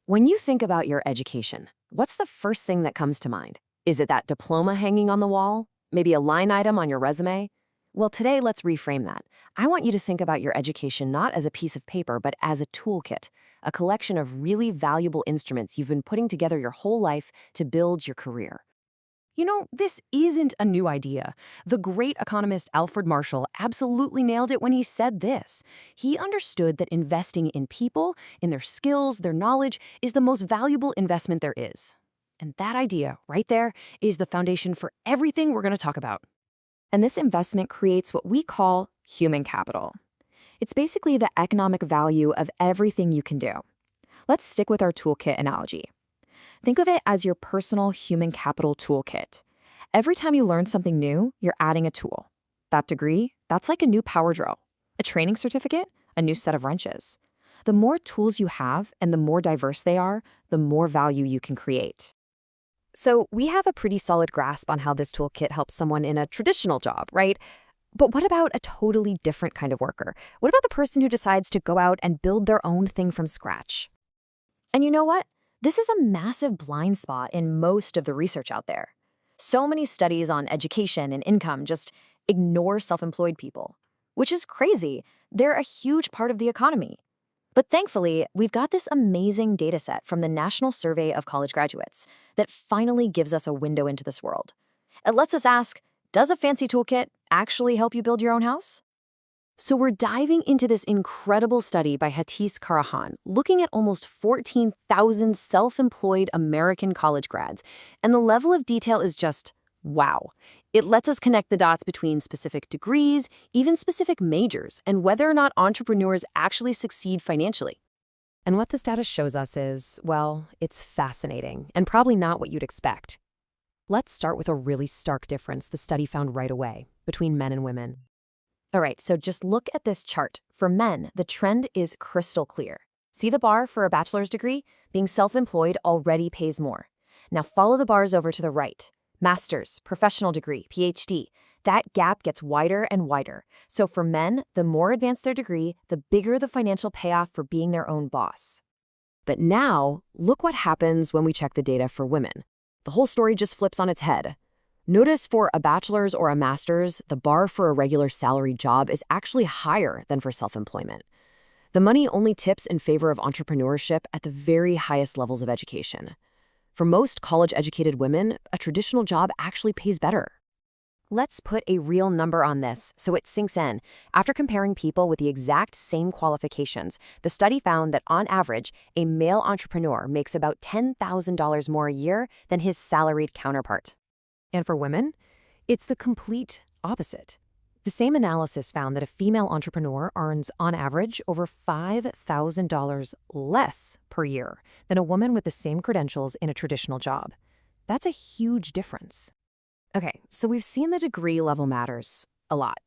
When you think about your education, what's the first thing that comes to mind? Is it that diploma hanging on the wall? Maybe a line item on your resume? Well, today let's reframe that. I want you to think about your education not as a piece of paper, but as a toolkit, a collection of really valuable instruments you've been putting together your whole life to build your career. This isn't a new idea. The great economist Alfred Marshall absolutely nailed it when he said this. He understood that investing in people, in their skills, their knowledge, is the most valuable investment there is. And that idea, right there, is the foundation for everything we're going to talk about. And this investment creates what we call human capital. It's basically the economic value of everything you can do. Let's stick with our toolkit analogy. Think of it as your personal human capital toolkit. Every time you learn something new, you're adding a tool. That degree, that's like a new power drill. A training certificate, a new set of wrenches. The more tools you have and the more diverse they are, the more value you can create. So we have a pretty solid grasp on how this toolkit helps someone in a traditional job, right? But what about a totally different kind of worker? What about the person who decides to go out and build their own thing from scratch? And you know what? This is a massive blind spot in most of the research out there. So many studies on education and income just ignore self-employed people, which is crazy. They're a huge part of the economy. But thankfully, we've got this amazing data set from the National Survey of College Graduates that finally gives us a window into this world. It lets us ask, does a fancy toolkit actually help you build your own house? So we're diving into this incredible study by Hatis Karahan, looking at almost 14,000 self-employed American college grads, and the level of detail is just wow. It lets us connect the dots between specific degrees, even specific majors, and whether or not entrepreneurs actually succeed financially. And what this data shows us is, well, it's fascinating, and probably not what you'd expect. Let's start with a really stark difference the study found right away between men and women. All right, so just look at this chart. For men, the trend is crystal clear. See the bar for a bachelor's degree? Being self-employed already pays more. Now follow the bars over to the right. Master's, professional degree, PhD. That gap gets wider and wider. So for men, the more advanced their degree, the bigger the financial payoff for being their own boss. But now, look what happens when we check the data for women. The whole story just flips on its head. Notice for a bachelor's or a master's, the bar for a regular salary job is actually higher than for self-employment. The money only tips in favor of entrepreneurship at the very highest levels of education. For most college-educated women, a traditional job actually pays better. Let's put a real number on this so it sinks in. After comparing people with the exact same qualifications, the study found that on average, a male entrepreneur makes about $10,000 more a year than his salaried counterpart. And for women, it's the complete opposite. The same analysis found that a female entrepreneur earns, on average, over $5,000 less per year than a woman with the same credentials in a traditional job. That's a huge difference. Okay, so we've seen the degree level matters a lot.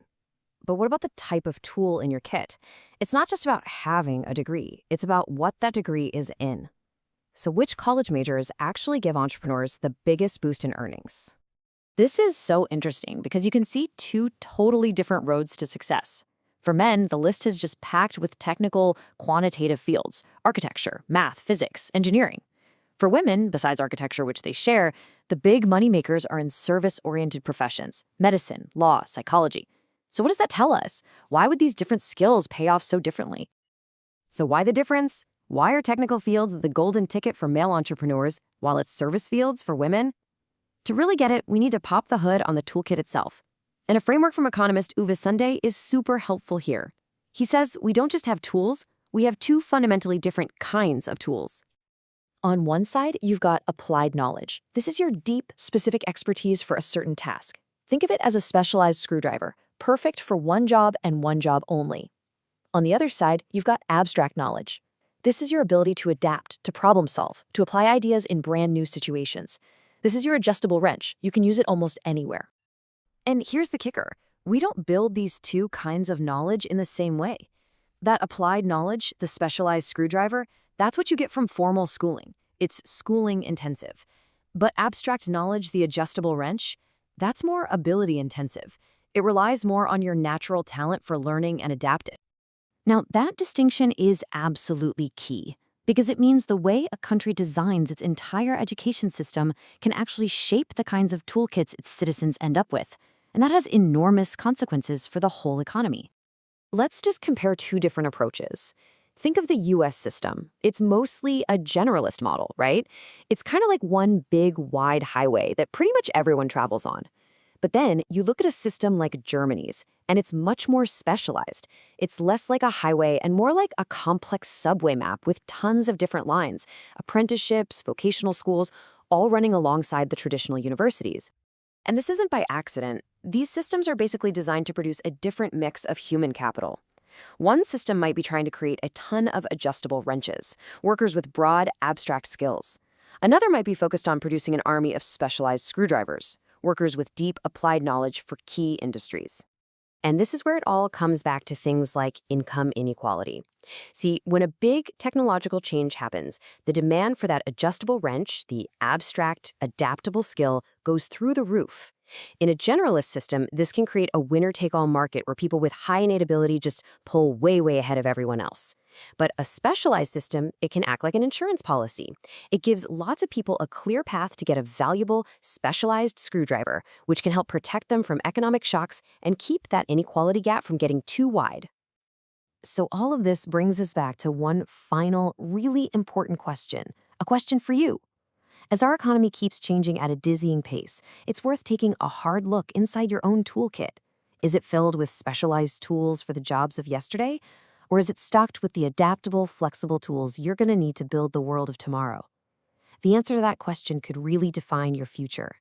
But what about the type of tool in your kit? It's not just about having a degree, it's about what that degree is in. So which college majors actually give entrepreneurs the biggest boost in earnings? This is so interesting because you can see two totally different roads to success. For men, the list is just packed with technical, quantitative fields: architecture, math, physics, engineering. For women, besides architecture, which they share, the big moneymakers are in service-oriented professions: medicine, law, psychology. So what does that tell us? Why would these different skills pay off so differently? So why the difference? Why are technical fields the golden ticket for male entrepreneurs, while it's service fields for women? To really get it, we need to pop the hood on the toolkit itself. And a framework from economist Uwe Sunday is super helpful here. He says we don't just have tools, we have two fundamentally different kinds of tools. On one side, you've got applied knowledge. This is your deep, specific expertise for a certain task. Think of it as a specialized screwdriver, perfect for one job and one job only. On the other side, you've got abstract knowledge. This is your ability to adapt, to problem solve, to apply ideas in brand new situations. This is your adjustable wrench. You can use it almost anywhere. And here's the kicker. We don't build these two kinds of knowledge in the same way. That applied knowledge, the specialized screwdriver, that's what you get from formal schooling. It's schooling intensive. But abstract knowledge, the adjustable wrench, that's more ability intensive. It relies more on your natural talent for learning and adapting. Now, that distinction is absolutely key. because it means the way a country designs its entire education system can actually shape the kinds of toolkits its citizens end up with. And that has enormous consequences for the whole economy. Let's just compare two different approaches. Think of the US system. It's mostly a generalist model, right? It's kind of like one big, wide highway that pretty much everyone travels on. But then you look at a system like Germany's, and it's much more specialized. It's less like a highway and more like a complex subway map with tons of different lines, apprenticeships, vocational schools, all running alongside the traditional universities. And this isn't by accident. These systems are basically designed to produce a different mix of human capital. One system might be trying to create a ton of adjustable wrenches, workers with broad, abstract skills. Another might be focused on producing an army of specialized screwdrivers, workers with deep applied knowledge for key industries. And this is where it all comes back to things like income inequality. See, when a big technological change happens, the demand for that adjustable wrench, the abstract, adaptable skill, goes through the roof. In a generalist system, this can create a winner-take-all market where people with high innate ability just pull way, way ahead of everyone else. But a specialized system, it can act like an insurance policy. It gives lots of people a clear path to get a valuable, specialized screwdriver, which can help protect them from economic shocks and keep that inequality gap from getting too wide. So all of this brings us back to one final, really important question, a question for you. As our economy keeps changing at a dizzying pace, it's worth taking a hard look inside your own toolkit. Is it filled with specialized tools for the jobs of yesterday? Or is it stocked with the adaptable, flexible tools you're going to need to build the world of tomorrow? The answer to that question could really define your future.